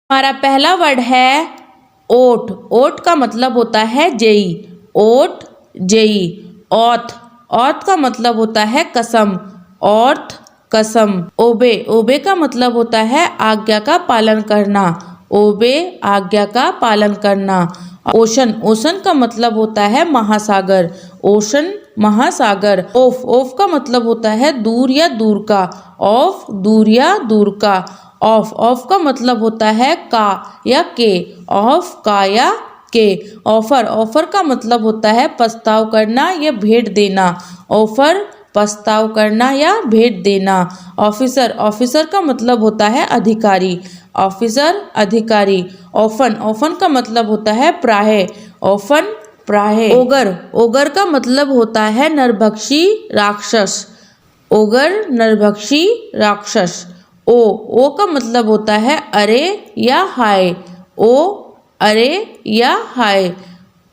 हमारा पहला वर्ड है ओट। ओट का मतलब होता है जेई। ओट जेई। औथ। औथ का मतलब होता है कसम। और्थ कसम। ओबे। ओबे का मतलब होता है आज्ञा का पालन करना। ओबे आज्ञा का पालन करना। ओशन। ओशन का मतलब होता है महासागर। ओशन महासागर। ओफ। ओफ का मतलब होता है दूर या दूर का। ऑफ दूर या दूर का। ऑफ। ऑफ का मतलब होता है का या के। ऑफ का या के। ऑफर। ऑफर का मतलब होता है प्रस्ताव करना या भेंट देना। ऑफर प्रस्ताव करना या भेंट देना। ऑफिसर। ऑफिसर का मतलब होता है अधिकारी। ऑफिसर अधिकारी। ऑफन। ऑफन का मतलब होता है प्राय। ऑफन प्राय। ओगर। ओगर का मतलब होता है नरभक्षी राक्षस। ओगर नरभक्षी राक्षस। ओ। ओ का मतलब होता है अरे या हाय। ओ अरे या हाय।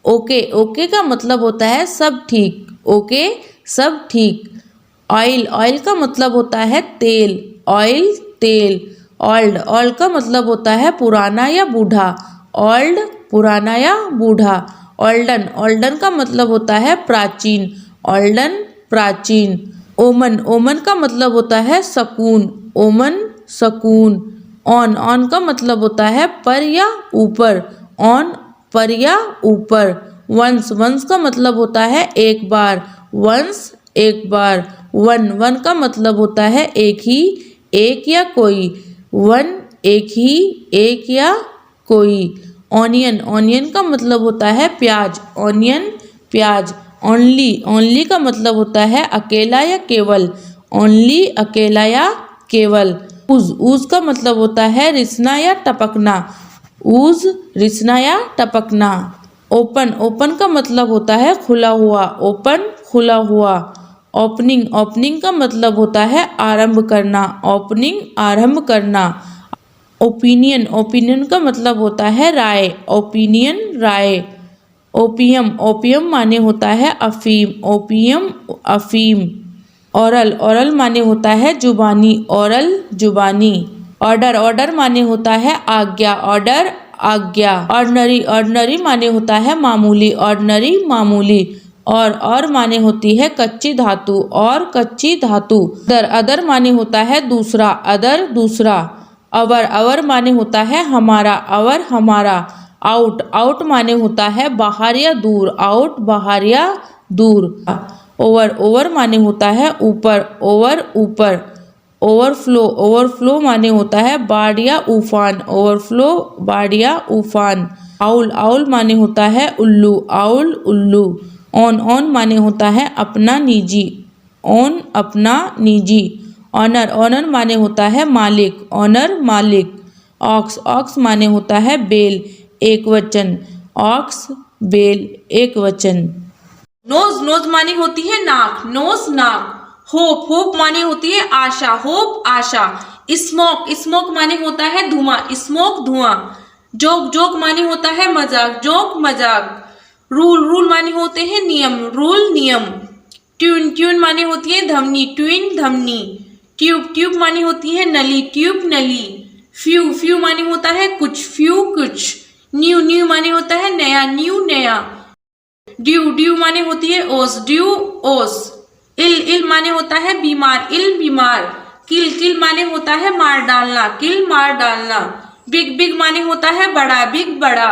ओके। ओके का मतलब होता है सब ठीक। ओके सब ठीक। ऑयल। ऑयल का मतलब होता है तेल। ऑयल तेल। ओल्ड। ओल्ड का मतलब होता है पुराना या बूढ़ा। ओल्ड पुराना या बूढ़ा। ओल्डन। ओल्डन का मतलब होता है प्राचीन। ओल्डन प्राचीन। ओमन। ओमन का मतलब होता है सकून। ओमन सकून। ऑन। ऑन का मतलब होता है पर या ऊपर। ऑन पर या ऊपर। वंस। वंस का मतलब होता है एक बार। वंस एक बार। वन। वन का मतलब होता है एक ही, एक या कोई। वन एक ही, एक या कोई। ऑनियन। ऑनियन का मतलब होता है प्याज। ऑनियन प्याज। ओनली। ओनली का मतलब होता है अकेला या केवल। ओनली अकेला या केवल। ऊज। ऊज का मतलब होता है रिसना या टपकना। ऊज रिसना या टपकना। ओपन। ओपन का मतलब होता है खुला हुआ। ओपन खुला हुआ। ओपनिंग। ओपनिंग का मतलब होता है आरंभ करना। ओपनिंग आरंभ करना। ओपिनियन। ओपिनियन का मतलब होता है राय। ओपिनियन राय। ओपियम। ओपियम माने होता है अफीम। ओपियम अफीम। ओरल। ओरल माने होता है जुबानी। ओरल जुबानी। ऑर्डर। ऑर्डर माने होता है आज्ञा। ऑर्डर आज्ञा। ऑर्डनरी। ऑर्डनरी माने होता है मामूली। ऑर्डनरी मामूली। और माने होती है कच्ची धातु। और कच्ची धातु। अदर। अदर माने होता है दूसरा। अदर दूसरा। अवर। अवर माने होता है हमारा। अवर हमारा। आउट। आउट माने होता है बाहर या दूर। आउट बाहर या दूर। ओवर। ओवर माने होता है ऊपर। ओवर ऊपर। ओवरफ्लो। ओवरफ्लो माने होता है बाढ़ या उफान। ओवरफ्लो बाढ़ या उफान। आउल। आउल माने होता है उल्लू। आउल उल्लू। ऑन। ऑन माने होता है अपना निजी। ऑन अपना निजी। ऑनर। ऑनर माने होता है मालिक। ऑनर मालिक। ऑक्स। ऑक्स माने होता है बेल। एक वचन। ऑक्स बेल एक वचन। नोज। नोज माने होती है नाक। नोज नाक। होप। होप माने होती है आशा। होप आशा। स्मोक। स्मोक माने होता है धुआं। स्मोक धुआं। जोक। जोक माने होता है मजाक। जोक मजाक। रूल। रूल माने होते हैं नियम। रूल नियम। ट्यून। ट्यून माने होती है धमनी। ट्यून धमनी। ट्यूब। ट्यूब माने होती है नली। ट्यूब नली। फ्यू। फ्यू माने होता है कुछ। फ्यू कुछ। न्यू। न्यू माने होता है नया। न्यू नया। ड्यू। ड्यू माने होती है ओस। ड्यू ओस। इल। इल माने होता है बीमार। इल बीमार। किल। किल माने होता है मार डालना। किल मार डालना। बिग। बिग माने होता है बड़ा। बिग बड़ा।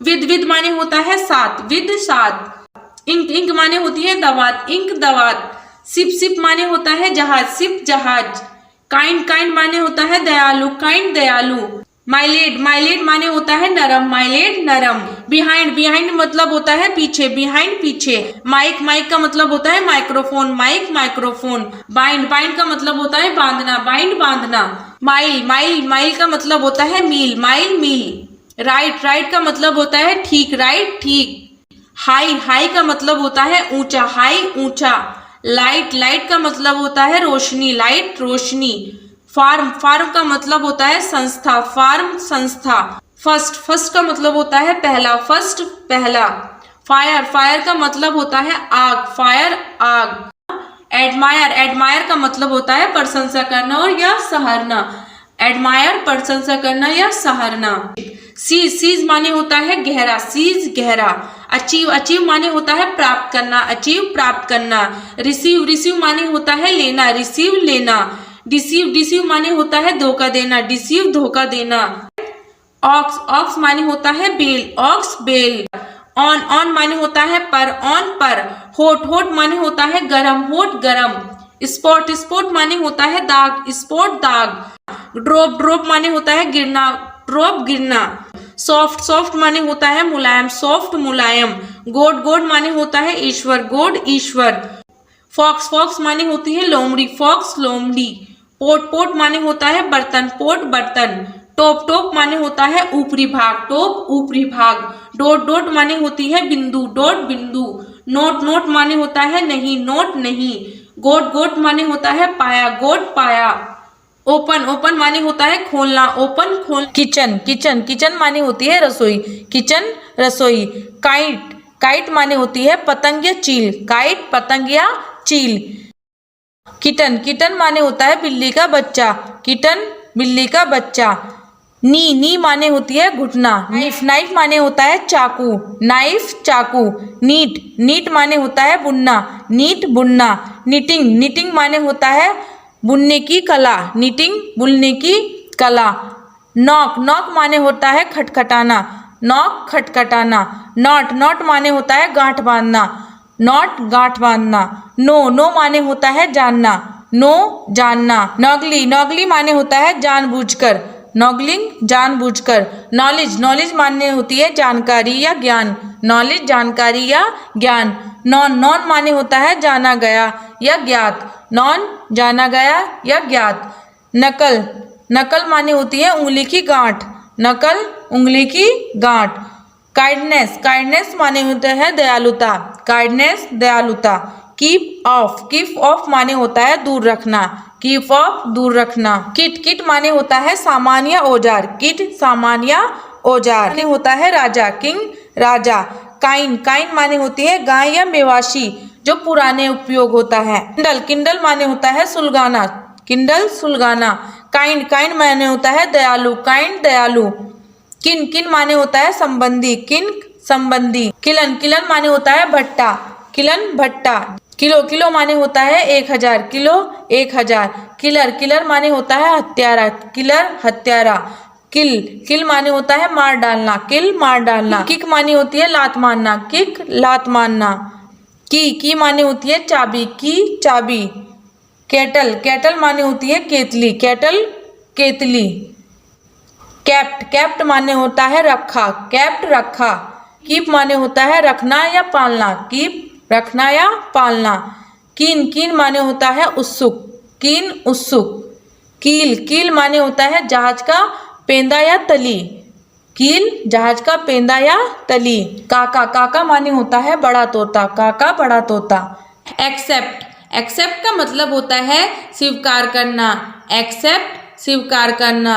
विद। विद माने होता है साथ। विद साथ। इंक। इंक माने होती है दवात। इंक दवात। सिप। सिप माने होता है जहाज। सिप जहाज। काइंड। काइंड माने होता है दयालु। काइंड दयालु। माइलेड। माइलेड माने होता है नरम। माइलेड नरम। बिहाइंड। बिहाइंड मतलब होता है पीछे। बिहाइंड पीछे। माइक। माइक का मतलब होता है microphone. Mike microphone. Bind. Bind का मतलब होता है बांधना। बाइंड बांधना। माइल। माइल। माइल का मतलब होता है मील। माइल मील। राइट। राइट का मतलब होता है ठीक। राइट ठीक। हाई। हाई का मतलब होता है ऊंचा। हाई ऊंचा। लाइट। लाइट का मतलब होता है रोशनी। लाइट रोशनी। फार्म। फार्म का मतलब होता है संस्था। फार्म संस्था। फर्स्ट। फर्स्ट का मतलब होता है पहला। फर्स्ट पहला। फायर। फायर का मतलब होता है आग। फायर आग। एडमायर। एडमायर का मतलब होता है प्रशंसा करना और या सराहना। एडमायर प्रशंसा करना या सराहना। सीज माने होता है गहरा, सीज गहरा। अचीव माने होता है प्राप्त करना, अचीव प्राप्त करना। रिसीव माने होता है लेना, रिसीव लेना। डिसीव माने होता है धोखा देना, डिसीव धोखा देना। ऑक्स माने होता है बेल, ऑक्स बेल। ऑन माने होता है पर, ऑन पर। होट माने होता है गरम, होट गरम। स्पॉट माने होता है दाग, स्पॉट दाग। ड्रॉप माने होता है गिरना, ड्रॉप गिरना। सॉफ्ट माने होता है मुलायम, सॉफ्ट मुलायम। गोड माने होता है ईश्वर, गोड ईश्वर। फॉक्स माने होती है लोमड़ी, फॉक्स लोमड़ी। पोट माने होता है बर्तन, पोट बर्तन। टॉप माने होता है ऊपरी भाग, टॉप ऊपरी भाग। डॉट माने होती है बिंदु, डॉट बिंदु। नोट माने होता है नहीं, नोट नहीं। गोट माने होता है पाया, गोट पाया। ओपन माने होता है खोलना, ओपन खोल। किचन माने होती है रसोई, किचन रसोई। काइट माने होती है पतंग या चील, काइट पतंग या चील। किटन माने होता है बिल्ली का बच्चा, किटन बिल्ली का बच्चा। नी माने होती है घुटना। नाइफ माने होता है चाकू, नाइफ चाकू। नीट माने होता है बुनना, नीट बुनना। निटिंग माने होता है बुनने की कला, निटिंग बुनने की कला। नॉक माने होता है खटखटाना, नॉक खटखटाना। नॉट माने होता है गांठ बांधना, नॉट गांठ बांधना। नो माने होता है जानना, नो जानना। नॉगली माने होता है जानबूझकर, नॉगलिंग जानबूझकर। नॉलेज माने होती है जानकारी या ज्ञान, नॉलेज जानकारी या ज्ञान। नॉन माने होता है जाना गया या ज्ञात, नॉन जाना गया या ज्ञात। नकल माने होती है उंगली की गांठ, नकल उंगली की गांठ। काइंडनेस माने होता है दयालुता, काइंडनेस दयालुता। कीप ऑफ माने होता है दूर रखना, कीप ऑफ दूर रखना। किट माने होता है सामान या औजार, किट सामान या औजार। माने होता है राजा, किंग राजा। काइन माने होती है गाय या मेवाशी, जो पुराने उपयोग होता है। किंडल माने होता है सुलगाना, किंडल सुलगाना। काइंड माने होता है दयालु, काइंड दयालु। किन माने होता है संबंधी, किन संबंधी। किलन माने होता है भट्टा, किलन भट्टा। किलो माने होता है 1000, किलो 1000। किलर माने होता है हत्यारा, किलर हत्यारा। किल माने होता है मार डालना, किल मार डालना। किक माने होती है लात मारना, किक लात मारना। की माने होती है चाबी, की चाबी। कैटल माने होती है केतली, कैटल केतली। कैप्ट माने होता है रखा, कैप्ट रखा। कीप माने होता है रखना या पालना, कीप रखना या पालना। कीन माने होता है उत्सुक, कीन उत्सुक। कील माने होता है जहाज का पेंदा या तली, कील जहाज का पेंदा या तली। काका माने होता है बड़ा तोता, काका बड़ा तोता। एक्सेप्ट का मतलब होता है स्वीकार करना, एक्सेप्ट स्वीकार करना।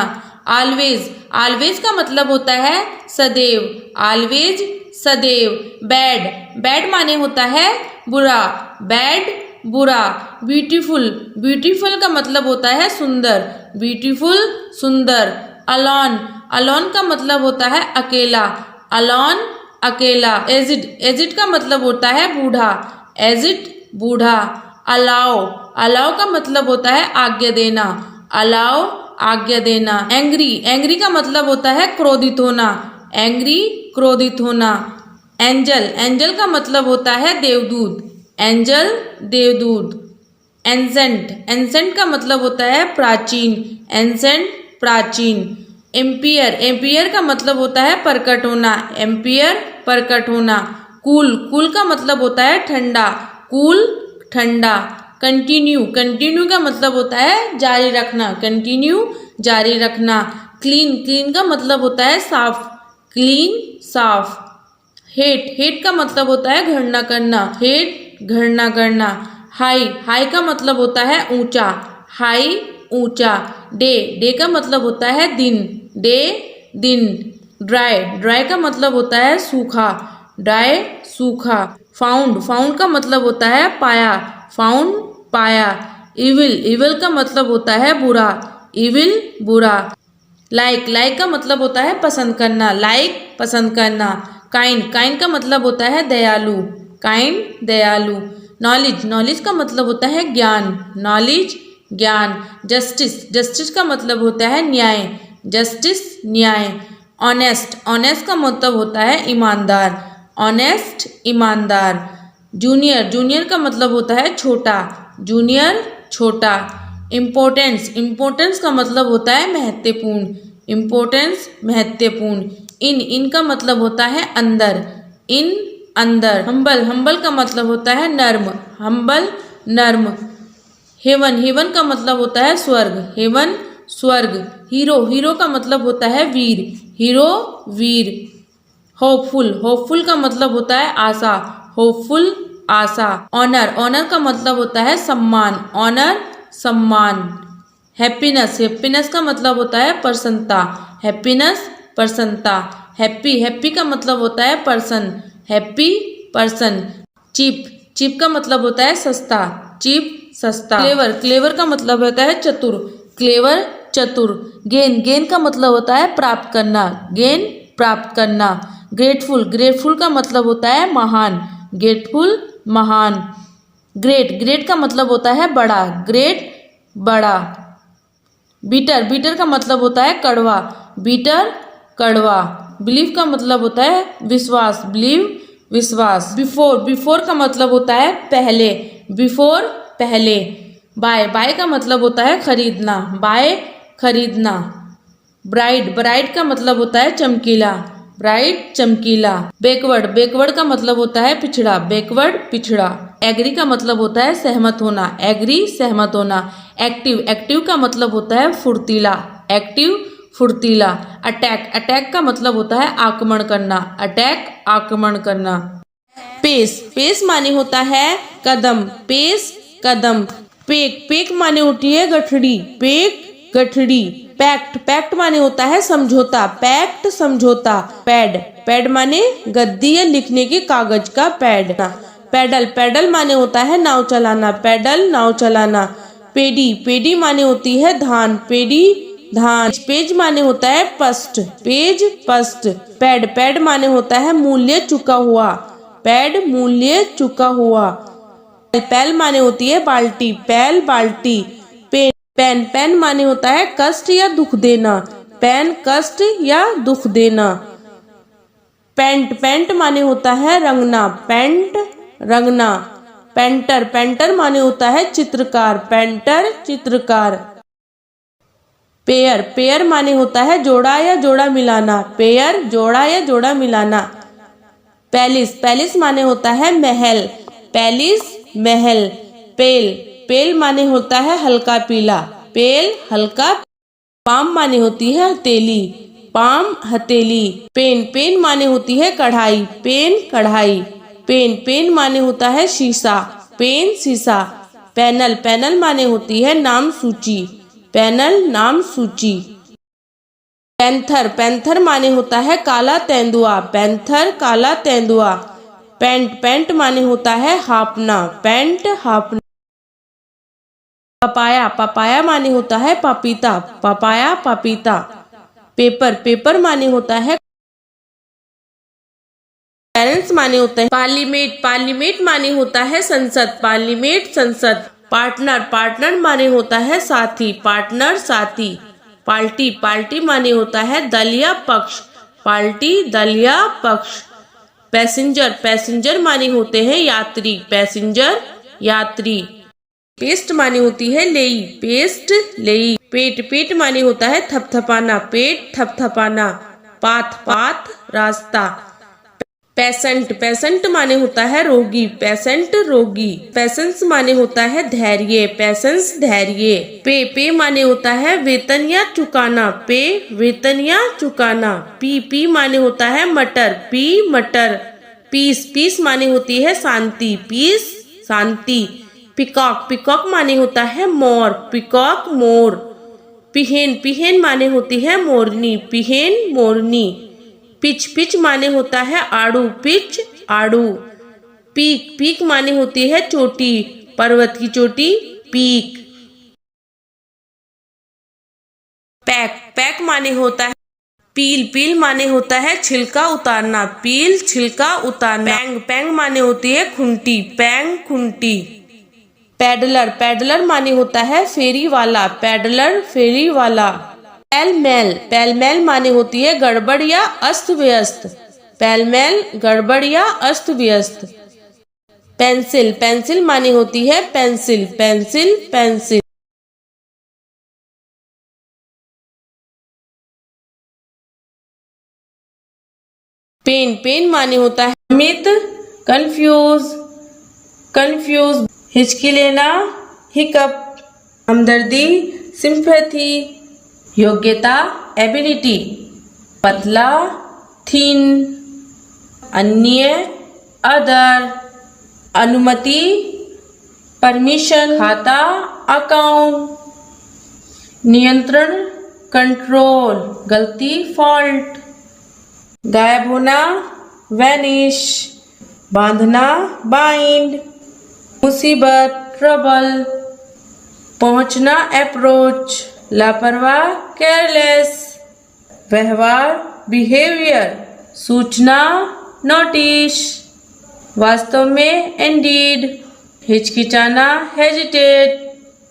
ऑलवेज का मतलब होता है सदैव, ऑलवेज सदैव। बैड माने होता है बुरा, बैड बुरा। ब्यूटीफुल का मतलब होता है सुंदर, ब्यूटीफुल सुंदर। अलोन का मतलब होता है अकेला, अलोन अकेला। एजिड का मतलब होता है बूढ़ा, एजिड बूढ़ा। अलाउ का मतलब होता है आज्ञा देना, अलाउ आज्ञा देना। एंग्री का मतलब होता है क्रोधित होना, एंग्री क्रोधित होना। एंजल का मतलब होता है देवदूत, एंजल देवदूत। एंसेंट का मतलब होता है प्राचीन, एंसेंट प्राचीन। एम्पियर का मतलब होता है प्रकट होना, एम्पियर प्रकट होना। कूल का मतलब होता है ठंडा, कूल ठंडा। कंटिन्यू का मतलब होता है जारी रखना, कंटिन्यू जारी रखना। क्लीन का मतलब होता है साफ, क्लीन साफ। हेट का मतलब होता है घृणा करना, हेट घृणा करना। हाई का मतलब होता है ऊंचा, हाई ऊंचा। डे का मतलब होता है दिन, डे दिन। ड्राई का मतलब होता है सूखा, ड्राई सूखा। फाउंड का मतलब होता है पाया, फाउंड पाया। इविल का मतलब होता है बुरा, इविल बुरा। लाइक, लाइक का मतलब होता है पसंद करना, लाइक पसंद करना। काइंड, काइंड का मतलब होता है दयालु, काइंड दयालु। नॉलेज, नॉलेज का मतलब होता है ज्ञान, नॉलेज ज्ञान। जस्टिस, जस्टिस का मतलब होता है न्याय, जस्टिस न्याय। ऑनेस्ट, ऑनेस्ट का मतलब होता है ईमानदार, ऑनेस्ट ईमानदार। जूनियर, जूनियर का मतलब होता है छोटा, जूनियर छोटा। इम्पोर्टेंस, इम्पोर्टेंस का मतलब होता है महत्वपूर्ण, इम्पोर्टेंस महत्वपूर्ण। इन का मतलब होता है अंदर, इन अंदर। हम्बल, हम्बल का मतलब होता है नर्म, हम्बल नर्म। हेवन, हेवन का मतलब होता है स्वर्ग, हेवन स्वर्ग। हीरो, हीरो का मतलब होता है वीर, हीरो वीर। होपफुल, होपफुल का मतलब होता है आशा, होपफुल आशा। ऑनर, ऑनर का मतलब होता है सम्मान, ऑनर सम्मान। हैप्पीनेस, हैप्पीनेस का मतलब होता है प्रसन्नता, हैप्पीनेस प्रसन्नता। हैप्पी, हैप्पी का मतलब होता है person, happy person. Cheap, cheap का मतलब होता है सस्ता, चीप सस्ता। क्लेवर, क्लेवर का मतलब होता है चतुर, क्लेवर चतुर। गेन, गेन का मतलब होता है प्राप्त करना, गेन प्राप्त करना। ग्रेटफुल, ग्रेटफुल का मतलब होता है महान, ग्रेटफुल महान। ग्रेट, ग्रेट का मतलब होता है बड़ा, ग्रेट बड़ा। बीटर, बीटर का मतलब होता है कड़वा, बीटर कड़वा। बिलीव का मतलब होता है विश्वास, बिलीव विश्वास। बिफोर, बिफोर का मतलब होता है पहले, बिफोर पहले। बाय, बाय का मतलब होता है खरीदना, बाय खरीदना। ब्राइड, ब्राइड का मतलब होता है चमकीला, ब्राइट चमकीला। बैकवर्ड, बैकवर्ड का मतलब होता है पिछड़ा, बैकवर्ड पिछड़ा। एग्री का मतलब होता है सहमत होना, एग्री सहमत होना। एक्टिव, एक्टिव का मतलब होता है फुर्तीला, एक्टिव फुर्तीला। अटैक, अटैक का मतलब होता है आक्रमण करना, अटैक आक्रमण करना। पेस, पेस माने होता है कदम, पेस कदम। पेक, पेक माने होती है गठड़ी, पेक गठड़ी। पैक्ट, पैक्ट माने होता है समझौता, पैक्ट समझौता। पैड, पैड माने गद्दी या लिखने के कागज का पैड। पैडल, पैडल माने होता है नाव चलाना, पैडल नाव चलाना। पेडी, पेडी माने होती है धान, पेडी धान। पेज माने होता है पस्ट, पेज पस्ट। पैड, पैड माने होता है मूल्य चुका हुआ, पैड मूल्य चुका हुआ। पैल माने होती है बाल्टी, पैल बाल्टी। पेन, पेन, पेन माने होता है कष्ट या दुख देना, पेन कष्ट या दुख देना। पेंट, पेंट माने होता है रंगना, पेंट रंगना। पेंटर, पेंटर माने होता है चित्रकार, पेंटर चित्रकार। पेयर, पेयर माने होता है जोड़ा या जोड़ा मिलाना, पेयर जोड़ा या जोड़ा मिलाना। पैलिस, पैलिस माने होता है महल, पैलिस महल। पेल, पेल माने होता है हल्का पीला, पेल हल्का। पाम माने होती है हथेली, पाम हथेली। पेन, पेन माने होती है कढ़ाई, पेन कढ़ाई। पेन, पेन माने होता है शीशा, पेन शीशा। पैनल, पैनल माने होती है नाम सूची, पैनल नाम सूची। पैंथर, पैंथर माने होता है काला तेंदुआ, पैंथर काला तेंदुआ। पैंट, पैंट माने होता है हाफना, पैंट हाफना। पपाया, पपाया माने होता है पपीता, पपाया पपीता। पेपर, पेपर माने होता है। पेरेंट्स माने होता है पार्लिमेंट, पार्लिमेंट माने होता है संसद, पार्लिमेंट संसद। पार्टनर, पार्टनर माने होता है साथी, पार्टनर साथी। पार्टी, पार्टी माने होता है दल या पक्ष, पार्टी दल या पक्ष। पैसेंजर, पैसेंजर माने होते हैं यात्री, पैसेंजर यात्री। पेस्ट माने होती है लेई, पेस्ट लेई। पेट, पेट माने होता है थपथपाना, पेट थपथपाना। पाथ, पाथ रास्ता। पेशेंट, पेशेंट माने होता है रोगी, पेशेंट रोगी। पेशेंस माने होता है धैर्य, पेशेंस धैर्य। पे, पे माने होता है वेतन या चुकाना, पे वेतन या चुकाना। पी, पी माने होता है मटर, पी मटर। पीस, पीस माने होती है शांति, पीस शांति। पिकॉक, पिकॉक माने होता है मोर, पिकॉक मोर। पिहेन, पिहेन माने होती है मोरनी, पिहेन मोरनी। पिच, पिच माने होता है आड़ू, पिच आड़ू। पीक, पीक माने होती है चोटी, पर्वत की चोटी, पीक। पैक पैक माने होता है पील पील माने होता है छिलका उतारना, पील छिलका उतारना। पैंग पैंग माने होती है खुंटी, पैंग खुंटी। पैडलर पैडलर माने होता है फेरी वाला, पैडलर फेरी वाला। पैलमेल पैलमेल माने होती है गड़बड़ या अस्त व्यस्त, पैलमेल गड़बड़ या अस्त व्यस्त। पेंसिल पेंसिल माने होती है pencil, pencil pencil. Pen pen माने होता है भ्रमित, कंफ्यूज कंफ्यूज। हिचकी लेना, हिकअप। हमदर्दी, सिंपैथी। योग्यता, एबिलिटी। पतला, थिन। अन्य, अदर। अनुमति, परमिशन। खाता, अकाउंट। नियंत्रण, कंट्रोल। गलती, फॉल्ट। गायब होना, वैनिश। बांधना, बाइंड। मुसीबत, ट्रबल। पहुंचना, अप्रोच। लापरवाह, केयरलेस। व्यवहार, बिहेवियर। सूचना, नोटिस। वास्तव में, इंडीड। हिचकिचाना, हेजिटेट।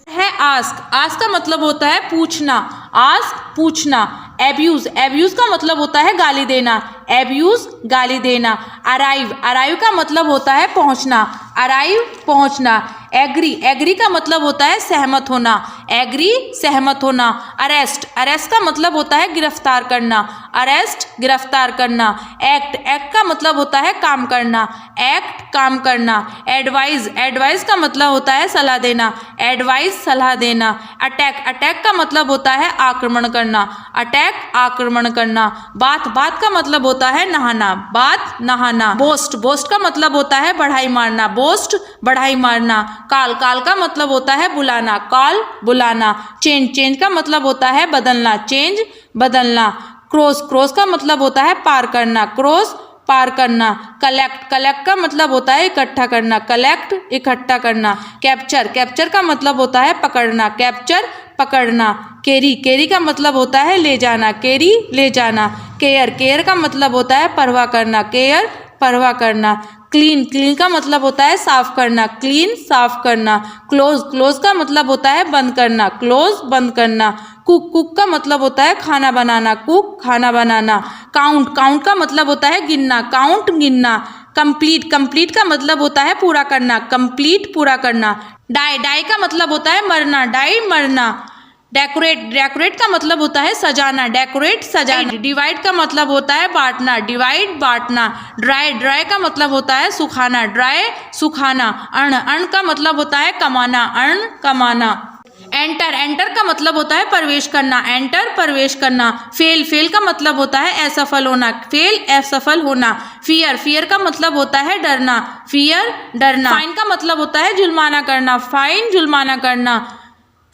है आस्क आस्क का मतलब होता है पूछना, आस्क पूछना। एब्यूज एब्यूज का मतलब होता है गाली देना, एब्यूज गाली देना। अराइव अराइव का मतलब होता है पहुंचना, अराइव पहुंचना। एग्री एग्री का मतलब होता है सहमत होना, एग्री सहमत होना। अरेस्ट अरेस्ट का मतलब होता है गिरफ्तार करना, अरेस्ट गिरफ्तार करना। एक्ट एक्ट का मतलब होता है काम करना, एक्ट काम करना। एडवाइज एडवाइज का मतलब होता है सलाह देना, एडवाइज सलाह देना। अटैक अटैक का मतलब होता है आक्रमण करना, अटैक आक्रमण करना। बात बात का मतलब होता है नहाना, बात नहाना। बोस्ट बोस्ट का मतलब होता है बढ़ाई मारना, बोस्ट बढ़ाई मारना। काल काल का मतलब होता है बुलाना, कॉल बुलाना। चेंज चेंज का मतलब होता है बदलना, चेंज बदलना। क्रॉस क्रॉस का मतलब होता है पार करना, क्रॉस पार करना। कलेक्ट कलेक्ट का मतलब होता है इकट्ठा करना, कलेक्ट इकट्ठा करना। कैप्चर कैप्चर का मतलब होता है पकड़ना, कैप्चर पकड़ना। कैरी कैरी का मतलब होता है ले जाना, कैरी ले जाना। केयर केयर का मतलब होता है परवाह करना, केयर परवाह करना। क्लीन क्लीन का मतलब होता है साफ करना, क्लीन साफ करना। क्लोज क्लोज का मतलब होता है बंद करना, क्लोज बंद करना। कुक कुक का मतलब होता है खाना बनाना, कुक खाना बनाना। काउंट काउंट का मतलब होता है गिनना, काउंट गिनना। कंप्लीट कंप्लीट का मतलब होता है पूरा करना, कंप्लीट पूरा करना। डाई डाई का मतलब होता है मरना, डाई मरना। डेकोरेट डेकोरेट का मतलब होता है सजाना, डेकोरेट सजाना। डिवाइड का मतलब होता है बांटना, डिवाइड बांटना। ड्राई ड्राई का मतलब होता है सुखाना, ड्राई सुखाना। अर्ण अर्ण का मतलब होता है कमाना, अर्ण कमाना। एंटर एंटर का मतलब होता है प्रवेश करना, एंटर प्रवेश करना। फेल फेल का मतलब होता है असफल होना, फेल असफल होना। फियर फियर का मतलब होता है डरना, फियर डरना। फाइन का मतलब होता है जुर्माना करना, फाइन जुर्माना करना।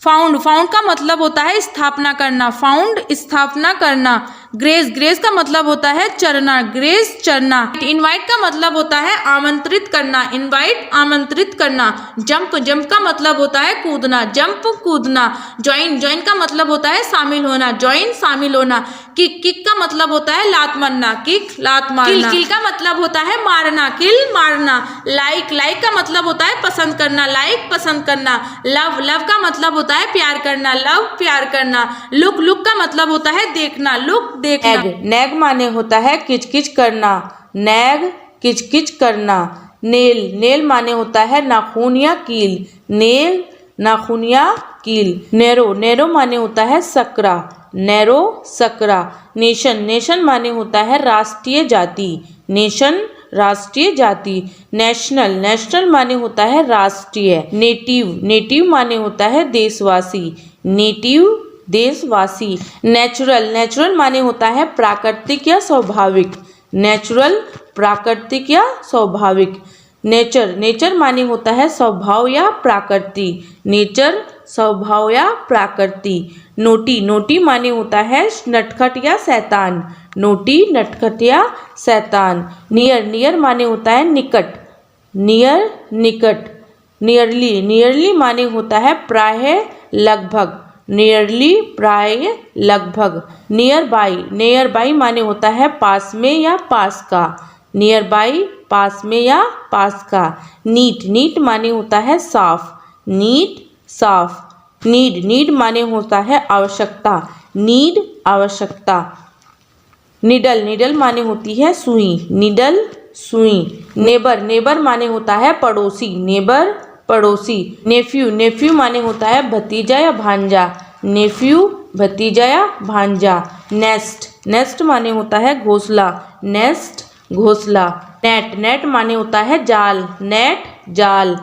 फाउंड फाउंड का मतलब होता है स्थापना करना, फाउंड स्थापना करना। ग्रेस ग्रेस का मतलब होता है चरना, ग्रेस चरना। इनवाइट का मतलब होता है आमंत्रित करना, इनवाइट आमंत्रित करना। जंप जंप का मतलब होता है कूदना, जंप कूदना। ज्वाइन ज्वाइन का मतलब होता है शामिल होना, ज्वाइन शामिल होना। किक किक का मतलब होता है लात मारना, किक लात मारना। किल किल का मतलब होता है मारना, किल मारना। लाइक लाइक का मतलब होता है पसंद करना, लाइक पसंद करना। लव लव का मतलब होता है प्यार करना, लव प्यार करना। लुक लुक का मतलब होता है देखना, लुक देखना। नैग नैग माने होता है किचकिच करना, नैग किचकिच करना। नेल नेल माने होता है नाखून या कील, नेल नाखून या कील। नैरो नैरो माने होता है Sakra, narrow Sakra. Nation nation माने होता है राष्ट्रीय जाति, नेशन राष्ट्रीय जाति। नेशनल नेशनल माने होता है राष्ट्रीय। नेटिव नेटिव माने होता है देशवासी, नेटिव देशवासी। नेचुरल नेचुरल माने होता है प्राकृतिक या स्वाभाविक, नेचुरल प्राकृतिक या स्वाभाविक। नेचर नेचर माने होता है स्वभाव या प्रकृति, नेचर स्वभाव या प्रकृति। नोटी नोटी माने होता है नटखट या शैतान, नोटी नटखट या शैतान। नियर नियर माने होता है निकट, नियर निकट। नियरली नियरली माने होता है प्राय लगभग, नियरली प्राय लगभग। नियर बाई माने होता है पास में या पास का। नियर बाई पास में या पास का। नीट माने होता है साफ। नीट साफ। नीड माने होता है आवश्यकता। नीड आवश्यकता। निडल माने होती है सुई। निडल सुई। नेबर माने होता है पड़ोसी। नेबर पड़ोसी। नेफ्यू माने होता है भतीजा या भांजा। नेफ्यू भतीजा या भांजा। नेस्ट माने होता है घोंसला। नेस्ट घोंसला। नेट माने होता है जाल। नेट जाल।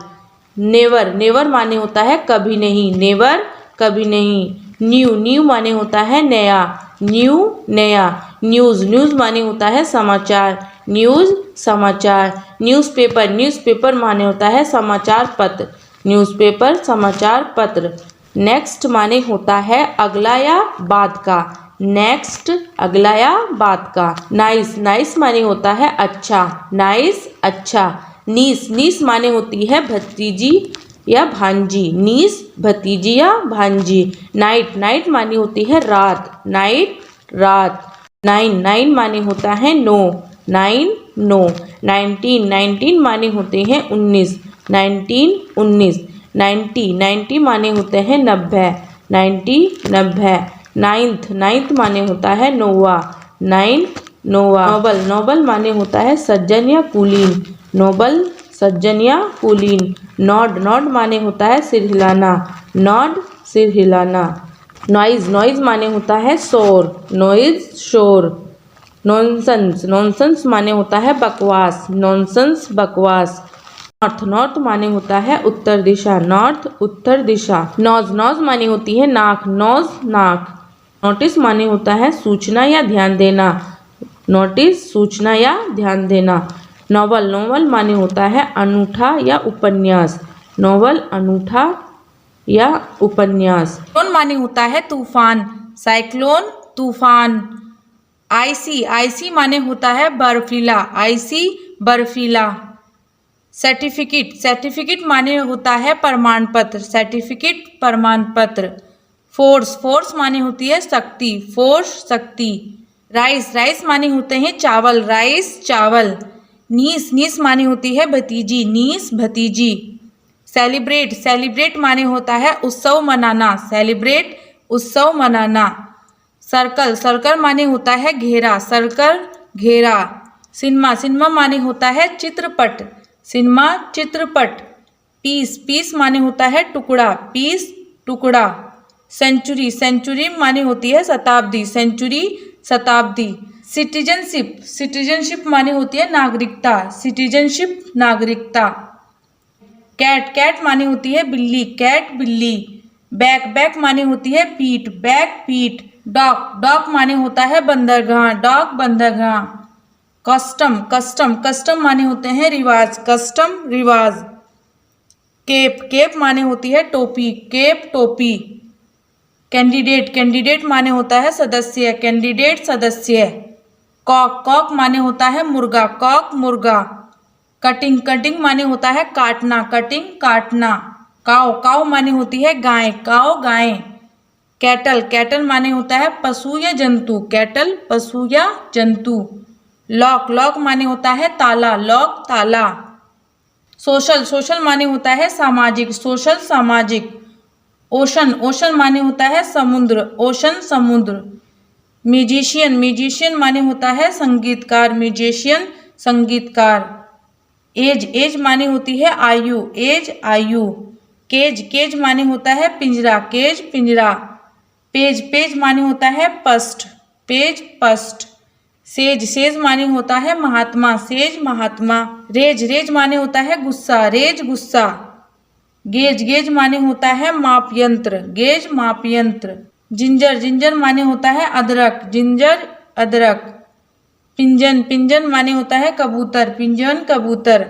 नेवर माने होता है कभी नहीं। नेवर कभी नहीं। न्यू माने होता है नया। न्यू नया। न्यूज़ माने होता है समाचार। न्यूज़ समाचार। न्यूज़पेपर माने होता है समाचार पत्र। न्यूज़पेपर समाचार पत्र। नेक्स्ट माने होता है अगला या बाद का। नेक्स्ट अगला या बाद का। नाइस माने होता है अच्छा। नाइस अच्छा। नीस माने होती है भतीजी या भांजी। नीस भतीजी या भांजी। नाइट माने होती है रात। नाइट रात। नाइन माने होता है नो। नो। 19 माने होते हैं 19। 19 90 माने होते हैं 90। नाइन्थ माने होता है नोवा। नोवा। नोबल माने होता है सज्जन या कुलीन। नोबल सज्जन या कुलीन। नॉड माने होता है सिर हिलाना। नॉड सिर हिलाना। नॉइज माने होता है शोर। नॉइज शोर। नॉनसेंस माने होता है बकवास। नॉनसेंस बकवास। नॉर्थ माने होता है उत्तर दिशा। नॉर्थ उत्तर दिशा। नॉज माने होती है नाक। नॉज नाक। नोटिस माने होता है सूचना या ध्यान देना। नोटिस सूचना या ध्यान देना। नॉवल माने होता है अनूठा या उपन्यास। नॉवल अनूठा या उपन्यास। साइक्लोन माने होता है तूफान। साइक्लोन तूफान। आईसी माने होता है बर्फीला। आईसी बर्फीला। सर्टिफिकेट माने होता है प्रमाण पत्र। सर्टिफिकेट प्रमाण पत्र। फोर्स माने होती है शक्ति। फोर्स शक्ति। राइस माने होते हैं चावल। राइस चावल। नीस माने होती है भतीजी। नीस भतीजी। सेलिब्रेट माने होता है उत्सव मनाना। सेलिब्रेट उत्सव मनाना। सर्कल माने होता है घेरा। सर्कल घेरा। सिनेमा माने होता है चित्रपट। सिनेमा चित्रपट। पीस माने होता है टुकड़ा। पीस टुकड़ा। सेंचुरी माने होती है शताब्दी। सेंचुरी शताब्दी। सिटीजनशिप माने होती है नागरिकता। सिटीजनशिप नागरिकता। कैट माने होती है बिल्ली। कैट बिल्ली। बैक माने होती है पीठ। बैक पीठ। डॉग माने होता है बंदरगाह। डॉग बंदरगाह। कस्टम माने होते हैं रिवाज। कस्टम रिवाज। केप माने होती है टोपी। केप टोपी। कैंडिडेट माने होता है सदस्य। कैंडिडेट सदस्य। कॉक माने होता है मुर्गा। कॉक मुर्गा। कटिंग माने होता है काटना। कटिंग काटना। काव माने होती है गाय। काव गाय। कैटल माने होता है पशु या जंतु। कैटल पशु या जंतु। लॉक माने होता है ताला। लॉक ताला। सोशल माने होता है सामाजिक। सोशल सामाजिक। ओशन माने होता है समुद्र। ओशन समुद्र। म्यूजिशियन माने होता है संगीतकार। म्यूजिशियन संगीतकार। एज माने होती है आयु। एज आयु। केज माने होता है पिंजरा। केज पिंजरा। पेज माने होता है पस्ट। Page past. सेज माने होता है महात्मा। सेज महात्मा। रेज माने होता है गुस्सा। रेज गुस्सा। गेज माने होता है माप यंत्र। गेज माप यंत्र। जिंजर माने होता है अदरक। जिंजर अदरक। पिंजन माने होता है कबूतर। पिंजन कबूतर।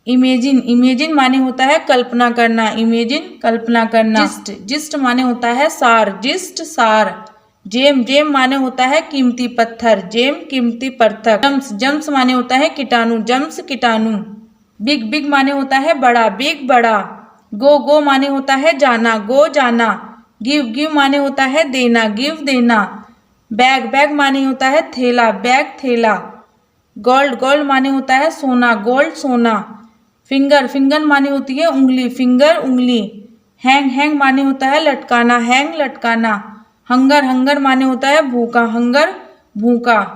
इमेजिन माने होता है कल्पना करना। इमेजिन कल्पना करना। जिस्ट माने होता है सार। जिस्ट सार। जेम माने होता है कीमती पत्थर। जेम कीमती पत्थर। जम्स माने होता है कीटाणु। जम्स कीटाणु। बिग माने होता है बड़ा। बिग बड़ा। गो माने होता है जाना। गो जाना। गिव गिव माने होता है देना, गिव देना। बैग बैग माने होता है थैला, बैग थैला। गोल्ड गोल्ड माने होता है सोना, गोल्ड सोना। फिंगर फिंगर माने होती है उंगली, फिंगर उंगली। हैंग हैंग माने होता है लटकाना, हैंग लटकाना। हंगर हंगर माने होता है भूखा, हंगर भूखा।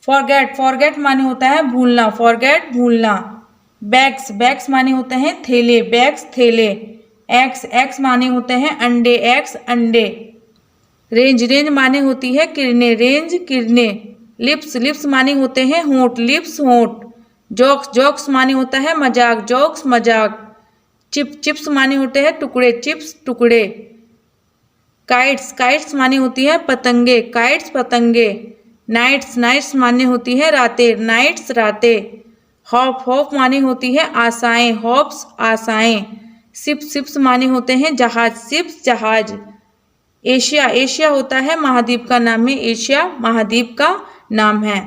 फॉरगेट फॉरगेट माने होता है भूलना, फॉरगेट भूलना। बैग्स बैग्स माने होते हैं थैले, बैग्स थैले। एग्स एग्स माने होते हैं अंडे, एग्स अंडे। रेंज रेंज माने होती है किरणें, रेंज किरणें। लिप्स लिप्स माने होते हैं होंठ, लिप्स होंठ। जोक्स जोक्स माने होता है मजाक, जोक्स मजाक। चिप चिप्स माने होते हैं टुकड़े, चिप्स टुकड़े। काइट्स काइट्स माने होती है पतंगे, काइट्स पतंगे। नाइट्स नाइट्स माने होती है रातें, नाइट्स रातें। हॉप हॉप माने होती है आशाएं, हॉप्स आशाएं। शिप शिप्स माने होते हैं जहाज, शिप्स जहाज। एशिया एशिया होता है महाद्वीप का नाम है, एशिया महाद्वीप का नाम है।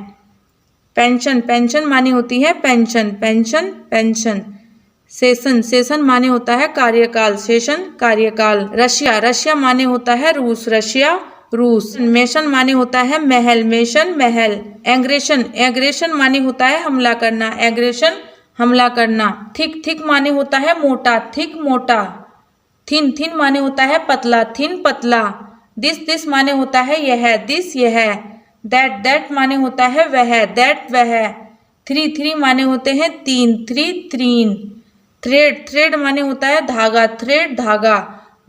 पेंशन पेंशन माने होती है pension, pension pension. Session session माने होता है कार्यकाल, सेशन कार्यकाल। रशिया रशिया माने होता है रूस, रशिया रूस। मेशन माने होता है महल, मेशन महल। एग्रेशन एग्रेशन माने होता है हमला करना, एग्रेशन हमला करना। थिक थिक माने होता है मोटा, थिक मोटा। थिन थिन माने होता है पतला, थिन पतला। दिस दिस माने होता है यह, दिस यह। दैट दैट माने होता है वह, दैट वह। थ्री थ्री माने होते हैं तीन, थ्री तीन। थ्रेड थ्रेड माने होता है धागा, थ्रेड धागा।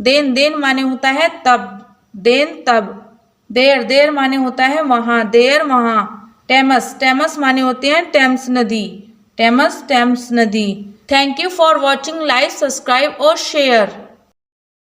देन देन माने होता है तब, देन तब। देर देर माने होता है वहाँ, देर वहाँ। टेमस टेमस माने होते हैं टेम्स नदी, टेमस टेम्स नदी। Thank you for watching, like subscribe और शेयर।